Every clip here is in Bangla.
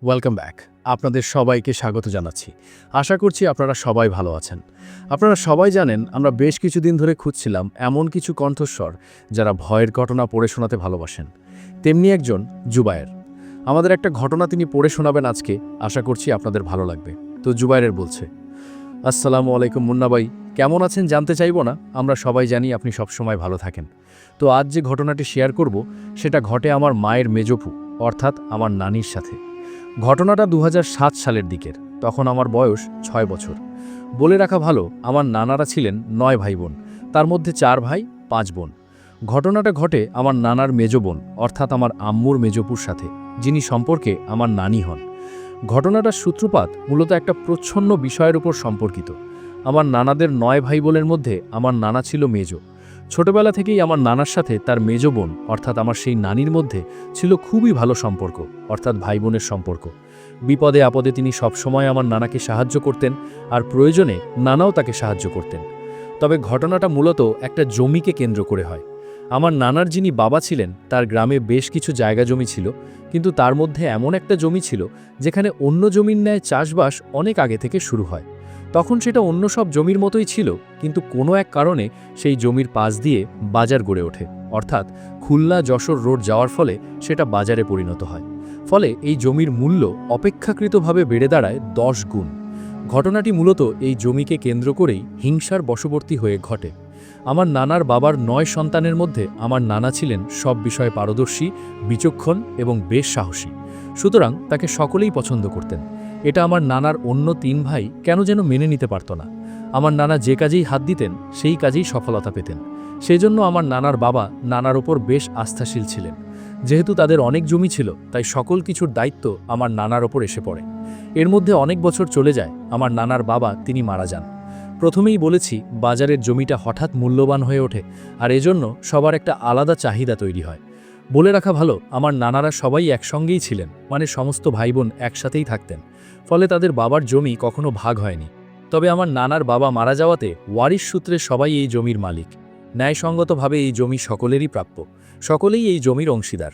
Welcome back. আপনাদের সবাইকে স্বাগত জানাচ্ছি। আশা করছি আপনারা সবাই ভালো আছেন। আপনারা সবাই জানেন আমরা বেশ কিছুদিন ধরে খুঁজছিলাম এমন কিছু কণ্ঠস্বর যারা ভয়ের ঘটনা পড়ে শোনাতে ভালোবাসেন। তেমনি একজন জুবায়ের। আমাদের একটা ঘটনা তিনি পড়ে শোনাবেন আজকে। আশা করছি আপনাদের ভালো লাগবে। তো জুবায়ের বলছে, আসসালামু আলাইকুম মুন্না ভাই, কেমন আছেন জানতে চাইবো না? আমরা সবাই জানি আপনি সবসময় ভালো থাকেন। তো আজ যে ঘটনাটি শেয়ার করব সেটা ঘটে আমার মায়ের মেজোপু অর্থাৎ আমার নানির সাথে। ঘটনাটা ২০০৭ সালের দিকের। তখন আমার বয়স ৬ বছর। বলে রাখা ভালো, আমার নানারা ছিলেন ৯ ভাই বোন, তার মধ্যে ৪ ভাই ৫ বোন। ঘটনাটা ঘটে আমার নানার মেজো বোন অর্থাৎ আমার আম্মুর মেজোপুর সাথে, যিনি সম্পর্কে আমার নানি হন। ঘটনাটার সূত্রপাত মূলত একটা প্রচ্ছন্ন বিষয়ের উপর সম্পর্কিত। আমার নানাদের ৯ ভাই বোনের মধ্যে আমার নানা ছিল মেজো। ছোটবেলা থেকেই আমার নানার সাথে তার মেজো বোন অর্থাৎ আমার সেই নানির মধ্যে ছিল খুবই ভালো সম্পর্ক, অর্থাৎ ভাই বোনের সম্পর্ক। বিপদে আপদে তিনি সবসময় আমার নানাকে সাহায্য করতেন, আর প্রয়োজনে নানাও তাকে সাহায্য করতেন। তবে ঘটনাটা মূলত একটা জমিকে কেন্দ্র করে হয়। আমার নানার যিনি বাবা ছিলেন তার গ্রামে বেশ কিছু জায়গা জমি ছিল, কিন্তু তার মধ্যে এমন একটা জমি ছিল যেখানে অন্য জমির ন্যায় চাষবাস অনেক আগে থেকে শুরু হয়। তখন সেটা অন্য সব জমির মতোই ছিল, কিন্তু কোনো এক কারণে সেই জমির পাশ দিয়ে বাজার গড়ে ওঠে, অর্থাৎ খুলনা যশোর রোড যাওয়ার ফলে সেটা বাজারে পরিণত হয়। ফলে এই জমির মূল্য অপেক্ষাকৃতভাবে বেড়ে দাঁড়ায় ১০ গুণ। ঘটনাটি মূলত এই জমিকে কেন্দ্র করেই হিংসার বশবর্তী হয়ে ঘটে। আমার নানার বাবার ৯ সন্তানের মধ্যে আমার নানা ছিলেন সব বিষয়ে পারদর্শী, বিচক্ষণ এবং বেশ সাহসী। সুতরাং তাকে সকলেই পছন্দ করতেন। এটা আমার নানার অন্য ৩ ভাই কেন যেন মেনে নিতে পারত না। আমার নানা যে কাজেই হাত দিতেন সেই কাজেই সফলতা পেতেন। সেজন্য আমার নানার বাবা নানার ওপর বেশ আস্থাশীল ছিলেন। যেহেতু তাদের অনেক জমি ছিল, তাই সকল কিছুর দায়িত্ব আমার নানার ওপর এসে পড়ে। এর মধ্যে অনেক বছর চলে যায়, আমার নানার বাবা তিনি মারা যান। প্রথমেই বলেছি, বাজারের জমিটা হঠাৎ মূল্যবান হয়ে ওঠে, আর এজন্য সবার একটা আলাদা চাহিদা তৈরি হয়। বলে রাখা ভালো, আমার নানারা সবাই একসঙ্গেই ছিলেন, মানে সমস্ত ভাই বোন একসাথেই থাকতেন। ফলে তাদের বাবার জমি কখনো ভাগ হয়নি। তবে আমার নানার বাবা মারা যাওয়াতে ওয়ারিশ সূত্রে সবাই এই জমির মালিক। ন্যায়সঙ্গতভাবে এই জমি সকলেরই প্রাপ্য, সকলেই এই জমির অংশীদার।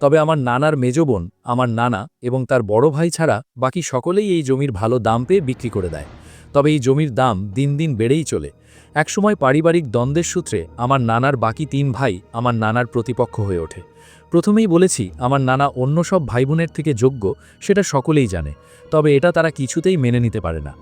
তবে আমার নানার মেজ বোন, আমার নানা এবং তার বড় ভাই ছাড়া বাকি সকলেই এই জমির ভালো দাম পেয়ে বিক্রি করে দেয়। তবে এই জমির দাম দিন দিন বেড়েই চলে। একসময় পারিবারিক দ্বন্দ্বের সূত্রে আমার নানার বাকি ৩ ভাই আমার নানার প্রতিপক্ষ হয়ে ওঠে। প্রথমেই বলেছি, আমার নানা অন্য সব ভাই বোনের থেকে যোগ্য, সেটা সকলেই জানে। তবে এটা তারা কিছুতেই মেনে নিতে পারে না,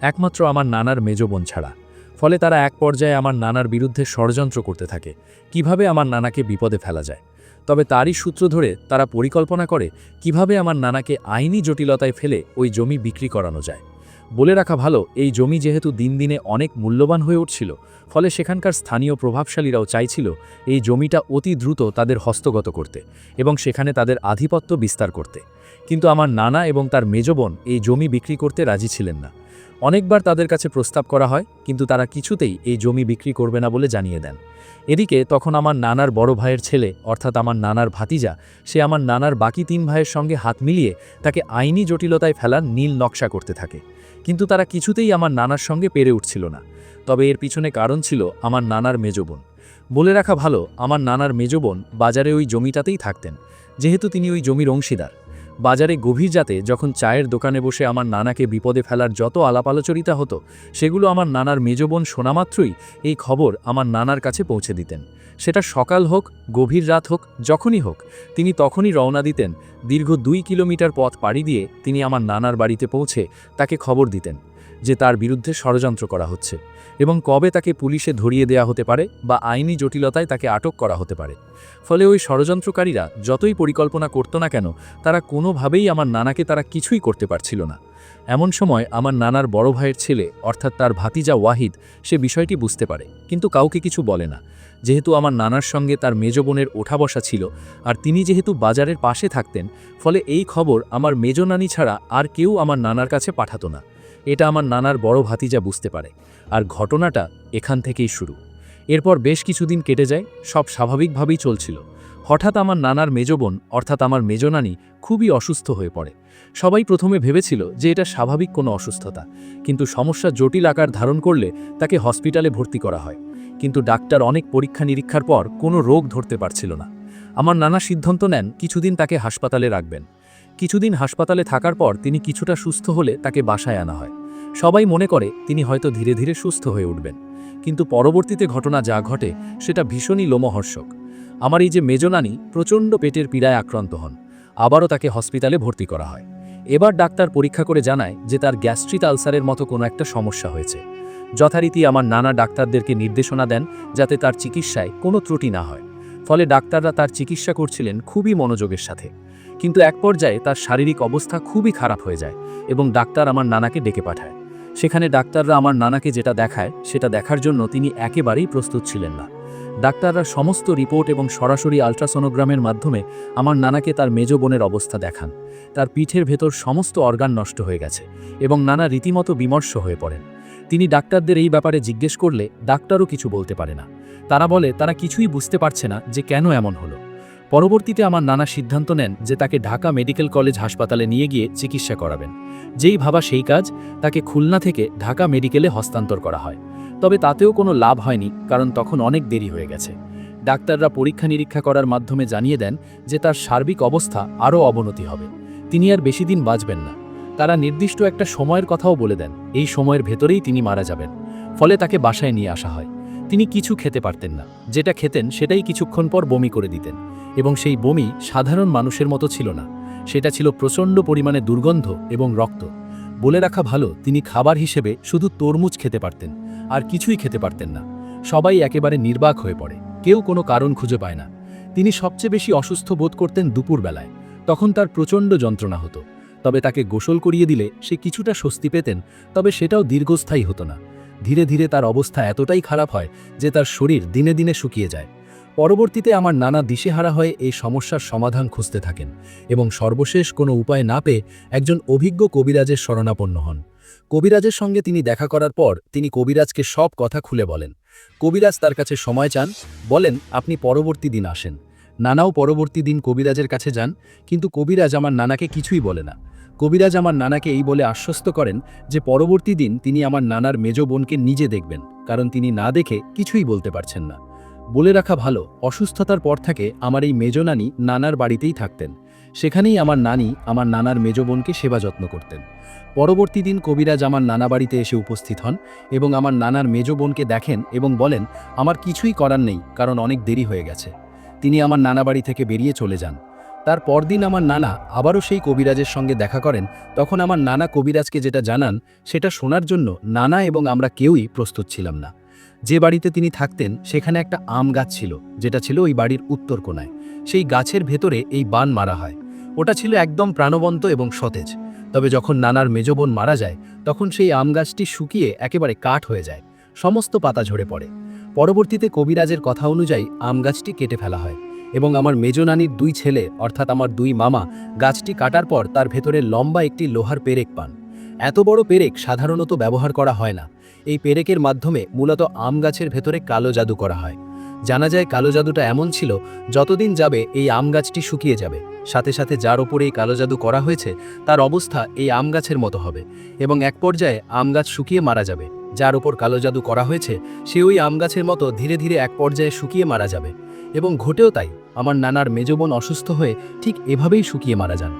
একমাত্র আমার নানার মেজ বোন ছাড়া। ফলে তারা এক পর্যায়ে আমার নানার বিরুদ্ধে ষড়যন্ত্র করতে থাকে, কিভাবে আমার নানাকে বিপদে ফেলা যায়। তবে তারই সূত্র ধরে তারা পরিকল্পনা করে কিভাবে আমার নানাকে আইনি জটিলতায় ফেলে ওই জমি বিক্রি করানো যায়। বলে রাখা ভালো, এই জমি যেহেতু দিন দিনে অনেক মূল্যবান হয়ে উঠছিল, ফলে সেখানকার স্থানীয় প্রভাবশালীরাও চাইছিল এই জমিটা অতি দ্রুত তাদের হস্তগত করতে এবং সেখানে তাদের আধিপত্য বিস্তার করতে। কিন্তু আমার নানা এবং তার মেজ বোন এই জমি বিক্রি করতে রাজি ছিলেন না। অনেকবার তাদের কাছে প্রস্তাব করা হয়, কিন্তু তারা কিছুতেই এই জমি বিক্রি করবে না বলে জানিয়ে দেন। এদিকে তখন আমার নানার বড় ভাইয়ের ছেলে অর্থাৎ আমার নানার ভাতিজা, সে আমার নানার বাকি ৩ ভাইয়ের সঙ্গে হাত মিলিয়ে তাকে আইনি জটিলতায় ফেলার নীল নকশা করতে থাকে। কিন্তু তারা কিছুতেই আমার নানার সঙ্গে পেরে উঠছিল না। তবে এর পিছনে কারণ ছিল আমার নানার মেজ বোন। বলে রাখা ভালো, আমার নানার মেজ বোন বাজারে ওই জমিটাতেই থাকতেন, যেহেতু তিনি ওই জমির অংশীদার। বাজারে গভীর রাতে যখন চায়ের দোকানে বসে আমার নানাকে বিপদে ফেলার যত আলাপ আলোচনা হতো, সেগুলো আমার নানার মেজ বোন শোনামাত্রই এই খবর আমার নানার কাছে পৌঁছে দিতেন। সেটা সকাল হোক, গভীর রাত হোক, যখনই হোক, তিনি তখনই রওনা দিতেন। দীর্ঘ ২ কিলোমিটার পথ পাড়ি দিয়ে তিনি আমার নানার বাড়িতে পৌঁছে তাকে খবর দিতেন যে তার বিরুদ্ধে ষড়যন্ত্র করা হচ্ছে এবং কবে তাকে পুলিশে ধরিয়ে দেয়া হতে পারে বা আইনি জটিলতায় তাকে আটক করা হতে পারে। ফলে ওই ষড়যন্ত্রকারীরা যতই পরিকল্পনা করতো না কেন, তারা কোনোভাবেই আমার নানাকে তারা কিছুই করতে পারছিল না। এমন সময় আমার নানার বড় ভাইয়ের ছেলে অর্থাৎ তার ভাতিজা ওয়াহিদ, সে বিষয়টি বুঝতে পারে, কিন্তু কাউকে কিছু বলে না। যেহেতু আমার নানার সঙ্গে তার মেজ বোনের ওঠা বসা ছিল, আর তিনি যেহেতু বাজারের পাশে থাকতেন, ফলে এই খবর আমার মেজ নানি ছাড়া আর কেউ আমার নানার কাছে পাঠাতো না। এটা আমার নানার বড় ভাতিজা বুঝতে পারে, আর ঘটনাটা এখান থেকেই শুরু। এরপর বেশ কিছুদিন কেটে যায়, সব স্বাভাবিকভাবেই চলছিল। হঠাৎ আমার নানার মেজ বোন অর্থাৎ আমার মেজ নানি খুবই অসুস্থ হয়ে পড়ে। সবাই প্রথমে ভেবেছিল যে এটা স্বাভাবিক কোনো অসুস্থতা, কিন্তু সমস্যা জটিল আকার ধারণ করলে তাকে হসপিটালে ভর্তি করা হয়। কিন্তু ডাক্তার অনেক পরীক্ষা নিরীক্ষার পর কোনো রোগ ধরতে পারছিল না। আমার নানা সিদ্ধান্ত নেন কিছুদিন তাকে হাসপাতালে রাখবেন। কিছুদিন হাসপাতালে থাকার পর তিনি কিছুটা সুস্থ হলে তাকে বাসায় আনা হয়। সবাই মনে করে তিনি হয়তো ধীরে ধীরে সুস্থ হয়ে উঠবেন, কিন্তু পরবর্তীতে ঘটনা যা ঘটে সেটা ভীষণই লোমহর্ষক। আমার এই যে মেজ নানি প্রচণ্ড পেটের পীড়ায় আক্রান্ত হন। আবারও তাকে হসপিটালে ভর্তি করা হয়। এবার ডাক্তার পরীক্ষা করে জানায় যে তার গ্যাস্ট্রিক আলসারের মতো কোনো একটা সমস্যা হয়েছে। যথারীতি আমার নানা ডাক্তারদেরকে নির্দেশনা দেন যাতে তার চিকিৎসায় কোনো ত্রুটি না হয়। ফলে ডাক্তাররা তার চিকিৎসা করছিলেন খুবই মনোযোগের সাথে। কিন্তু এক পর্যায়ে তার শারীরিক অবস্থা খুবই খারাপ হয়ে যায় এবং ডাক্তার আমার নানাকে ডেকে পাঠায়। সেখানে ডাক্তাররা আমার নানাকে যেটা দেখায় সেটা দেখার জন্য তিনি একেবারেই প্রস্তুত ছিলেন না। ডাক্তাররা সমস্ত রিপোর্ট এবং সরাসরি আল্ট্রাসোনোগ্রামের মাধ্যমে আমার নানাকে তার মেজ বোনের অবস্থা দেখান। তার পিঠের ভেতর সমস্ত অর্গান নষ্ট হয়ে গেছে এবং নানা রীতিমতো বিমর্ষ হয়ে পড়েন। তিনি ডাক্তারদের এই ব্যাপারে জিজ্ঞেস করলে ডাক্তারও কিছু বলতে পারে না। তারা বলে তারা কিছুই বুঝতে পারছে না যে কেন এমন হলো। পরবর্তীতে আমার নানা সিদ্ধান্ত নেন যে তাকে ঢাকা মেডিকেল কলেজ হাসপাতালে নিয়ে গিয়ে চিকিৎসা করাবেন। যেই ভাবা সেই কাজ, তাকে খুলনা থেকে ঢাকা মেডিকেলে হস্তান্তর করা হয়। তবে তাতেও কোনো লাভ হয়নি, কারণ তখন অনেক দেরি হয়ে গেছে। ডাক্তাররা পরীক্ষা নিরীক্ষা করার মাধ্যমে জানিয়ে দেন যে তার সার্বিক অবস্থা আরও অবনতি হবে, তিনি আর বেশি দিন বাঁচবেন না। তারা নির্দিষ্ট একটা সময়ের কথাও বলে দেন, এই সময়ের ভেতরেই তিনি মারা যাবেন। ফলে তাকে বাসায় নিয়ে আসা হয়। তিনি কিছু খেতে পারতেন না, যেটা খেতেন সেটাই কিছুক্ষণ পর বমি করে দিতেন, এবং সেই বমি সাধারণ মানুষের মতো ছিল না, সেটা ছিল প্রচণ্ড পরিমাণে দুর্গন্ধ এবং রক্ত। বলে রাখা ভালো, তিনি খাবার হিসেবে শুধু তরমুজ খেতে পারতেন, আর কিছুই খেতে পারতেন না। সবাই একেবারে নির্বাক হয়ে পড়ে, কেউ কোনো কারণ খুঁজে পায় না। তিনি সবচেয়ে বেশি অসুস্থ বোধ করতেন দুপুরবেলায়, তখন তার প্রচণ্ড যন্ত্রণা হতো। তবে তাকে গোসল করিয়ে দিলে সে কিছুটা স্বস্তি পেতেন, তবে সেটাও দীর্ঘস্থায়ী হতো না। ধীরে ধীরে তার অবস্থা এতটাই খারাপ হয় যে তার শরীর দিনে দিনে শুকিয়ে যায়। পরবর্তীতে আমার নানা দিশেহারা হয়ে এই সমস্যার সমাধান খুঁজতে থাকেন এবং সর্বশেষ কোনো উপায় না পেয়ে একজন অভিজ্ঞ কবিরাজের শরণাপন্ন হন। কবিরাজের সঙ্গে তিনি দেখা করার পর তিনি কবিরাজকে সব কথা খুলে বলেন। কবিরাজ তার কাছে সময় চান, বলেন আপনি পরবর্তী দিন আসেন। নানাও পরবর্তী দিন কবিরাজের কাছে যান, কিন্তু কবিরাজ আমার নানাকে কিছুই বলে না। কবিরাজ আমার নানাকে এই বলে আশ্বস্ত করেন যে পরবর্তী দিন তিনি আমার নানার মেজ বোনকে নিজে দেখবেন, কারণ তিনি না দেখে কিছুই বলতে পারছেন না। বলে রাখা ভালো, অসুস্থতার পর থেকে আমার এই মেজ নানি নানার বাড়িতেই থাকতেন। সেখানেই আমার নানি আমার নানার মেজ বোনকে সেবা যত্ন করতেন। পরবর্তী দিন কবিরাজ আমার নানা বাড়িতে এসে উপস্থিত হন এবং আমার নানার মেজ বোনকে দেখেন এবং বলেন আমার কিছুই করার নেই, কারণ অনেক দেরি হয়ে গেছে। তিনি আমার নানা বাড়ি থেকে বেরিয়ে চলে যান। তার পরদিন আমার নানা আবারও সেই কবিরাজের সঙ্গে দেখা করেন। তখন আমার নানা কবিরাজকে যেটা জানান সেটা শোনার জন্য নানা এবং আমরা কেউই প্রস্তুত ছিলাম না। যে বাড়িতে তিনি থাকতেন সেখানে একটা আম গাছ ছিল, যেটা ছিল ওই বাড়ির উত্তর কোণায়। সেই গাছের ভেতরে এই বান মারা হয়। ওটা ছিল একদম প্রাণবন্ত এবং সতেজ। তবে যখন নানার মেজ বোন মারা যায় তখন সেই আম গাছটি শুকিয়ে একেবারে কাঠ হয়ে যায়, সমস্ত পাতা ঝরে পড়ে। পরবর্তীতে কবিরাজের কথা অনুযায়ী আম গাছটি কেটে ফেলা হয় এবং আমার মেজ নানির দুই ছেলে অর্থাৎ আমার দুই মামা গাছটি কাটার পর তার ভেতরে লম্বা একটি লোহার পেরেক পান। এত বড় পেরেক সাধারণত ব্যবহার করা হয় না। এই পেরেকের মাধ্যমে মূলত আম গাছের ভেতরে কালো জাদু করা হয়। জানা যায় কালো জাদুটা এমন ছিল, যতদিন যাবে এই আম গাছটি শুকিয়ে যাবে, সাথে সাথে যার ওপরে এই কালো জাদু করা হয়েছে তার অবস্থা এই আম গাছের মতো হবে এবং এক পর্যায়ে আম গাছ শুকিয়ে মারা যাবে। যার ওপর কালো জাদু করা হয়েছে সে ওই আম গাছের মতো ধীরে ধীরে এক পর্যায়ে শুকিয়ে মারা যাবে। এবং ঘটেও তাই, আমার নানার মেজ বোন অসুস্থ হয়ে ঠিক এভাবেই শুকিয়ে মারা যান।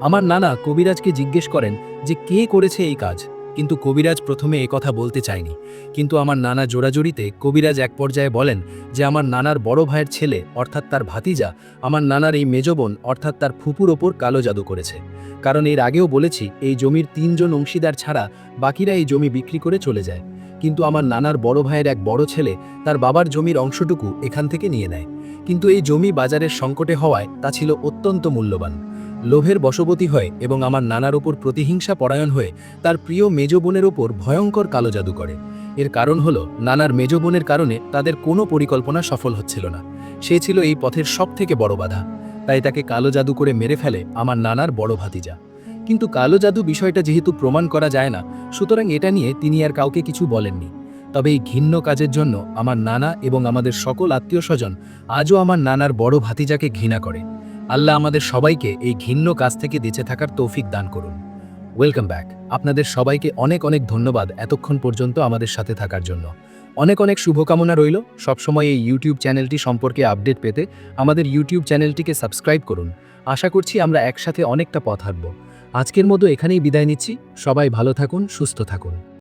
আমার নানা কবিরাজকে জিজ্ঞেস করেন যে কে করেছে এই কাজ, কিন্তু কবিরাজ প্রথমে কথা বলতে চায়নি। কিন্তু আমার নানা জোরাজোরিতে কবিরাজ এক পর্যায়ে বলেন যে আমার নানার বড় ভাইয়ের ছেলে অর্থাৎ তার ভাতিজা আমার নানার এই মেজ বোন অর্থাৎ তার ফুপুর ওপর কালো জাদু করেছে। কারণ এর আগেও বলেছি এই জমির 3 জন অংশীদার ছাড়া বাকিরা এই জমি বিক্রি করে চলে যায়, কিন্তু আমার নানার বড় ভাইয়ের এক বড় ছেলে তার বাবার জমির অংশটুকু এখান থেকে নিয়ে নেয়। কিন্তু এই জমি বাজারের সংকটে হওয়ায় তা ছিল অত্যন্ত মূল্যবান। লোভের বশবর্তী হয় এবং আমার নানার ওপর প্রতিহিংসা পরায়ণ হয়ে তার প্রিয় মেজ বোনের ওপর ভয়ঙ্কর কালো জাদু করে। এর কারণ হলো নানার মেজ বোনের কারণে তাদের কোনো পরিকল্পনা সফল হচ্ছিল না। সে ছিল এই পথের সবথেকে বড় বাধা। তাই তাকে কালো জাদু করে মেরে ফেলে আমার নানার বড় ভাতিজা। কিন্তু কালো জাদু বিষয়টা যেহেতু প্রমাণ করা যায় না, সুতরাং এটা নিয়ে তিনি আর কাউকে কিছু বলেননি। তবে এই ঘৃণ্য কাজের জন্য আমার নানা এবং আমাদের সকল আত্মীয় স্বজন আজও আমার নানার বড় ভাতিজাকে ঘৃণা করে। আল্লাহ আমাদের সবাইকে এই ঘৃণ্য কাজ থেকে বেঁচে থাকার তৌফিক দান করুন। Welcome back. আপনাদের সবাইকে অনেক অনেক ধন্যবাদ এতক্ষণ পর্যন্ত আমাদের সাথে থাকার জন্য। অনেক অনেক শুভকামনা রইল। সবসময় এই ইউটিউব চ্যানেলটি সম্পর্কে আপডেট পেতে আমাদের ইউটিউব চ্যানেলটিকে সাবস্ক্রাইব করুন। আশা করছি আমরা একসাথে অনেকটা পথ হাঁটব। আজকের মতো এখানেই বিদায় নিচ্ছি। সবাই ভালো থাকুন, সুস্থ থাকুন।